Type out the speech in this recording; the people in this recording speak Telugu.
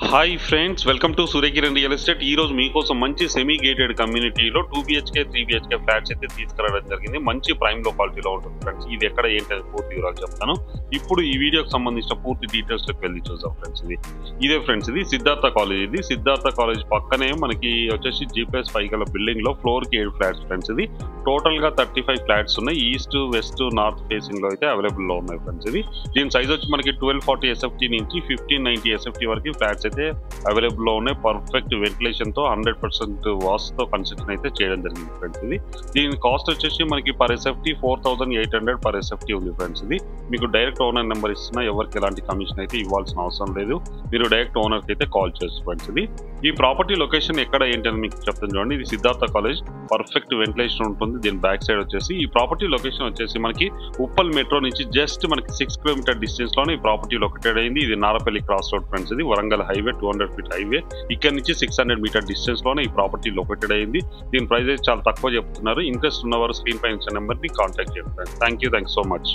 Hi friends, welcome to Surya Kiran real estate. ఈ రోజు మీకోసం మంచి సెమీ గేటెడ్ కమ్యూనిటీలో 2 BHK 3 BHK ఫ్లాట్స్ అయితే తీసుకురావడం జరిగింది. మంచి ప్రైమ్ లొకాలిటీలో ఉంటుంది ఫ్రెండ్స్. ఇది ఎక్కడ ఏంటని పూర్తి వివరాలు చెప్తాను. ఇప్పుడు ఈ వీడియోకి సంబంధించిన పూర్తి డీటెయిల్స్ లోకి వెళ్ళి చూద్దాం ఫ్రెండ్స్. ఇదే ఫ్రెండ్స్, ఇది సిద్ధార్థ కాలేజ్. ఇది సిద్ధార్థ కాలేజ్ పక్కనే మనకి వచ్చేసి G+5 గల బిల్డింగ్ లో ఫ్లోర్ కి 7 ఫ్లాట్స్ ఫ్రెండ్స్. ఇది టోటల్ గా 35 ఫ్లాట్స్ ఉన్నాయి. ఈస్ట్, వెస్ట్, నార్త్ ఫేసింగ్ లో అయితే అవైలబుల్ లో ఉన్నాయి ఫ్రెండ్స్. దీని సైజ్ వచ్చి మనకి 1240 SFT నుంచి 1590 SFT వరకు ఫ్లాట్స్ అయితే అవైలబుల్ లో ఉన్నాయి. పర్ఫెక్ట్ వెంటిలేషన్ తో 100% వాస్తుతో కన్స్ట్రక్షన్ అయితే చేయడం జరిగింది ఫ్రెండ్స్. దీని కాస్ట్ వచ్చేసి మనకి పర్ SFT 4800 పర్ SFT ఉంది ఫ్రెండ్స్. మీకు డైరెక్ట్ ఓనర్ నెంబర్ ఇస్తున్నా, ఎవరికి ఎలాంటి కమిషన్ అయితే ఇవ్వాల్సిన అవసరం లేదు. మీరు డైరెక్ట్ ఓనర్ కి అయితే కాల్ చేయొచ్చు ఫ్రెండ్స్. ఈ ప్రాపర్టీ లొకేషన్ ఎక్కడ ఏంటని మీకు చెప్తాను చూడండి. ఇది సిద్ధార్థ కాలేజ్, పర్ఫెక్ట్ వెంటిలేషన్ ఉంటుంది. దీని బ్యాక్ సైడ్ వచ్చేసి ఈ ప్రాపర్టీ లొకేషన్ వచ్చేసి మనకి ఉప్పల్ మెట్రో నుంచి జస్ట్ మనకి 6 కిలోమీటర్ డిస్టెన్స్ లోనే ఈ ప్రాపర్టీ లొకేటెడ్ అయింది. ఇది నారపల్లి క్రాస్ రోడ్ ఫ్రెండ్స్. ఇది వరంగల్ హైవే 200 ఫీట్ హైవే. ఇక్కడ నుంచి 600 మీటర్ డిస్టెన్స్ లోనే ఈ ప్రాపర్టీ లొకేటెడ్ అయింది. దీని ప్రైస్ చాలా తక్కువ చెప్తున్నారు. ఇంట్రెస్ట్ ఉన్నవారు స్క్రీన్ పై ఇచ్చిన నెంబర్ ని కాంటాక్ట్ చేయండి. Thank you so much.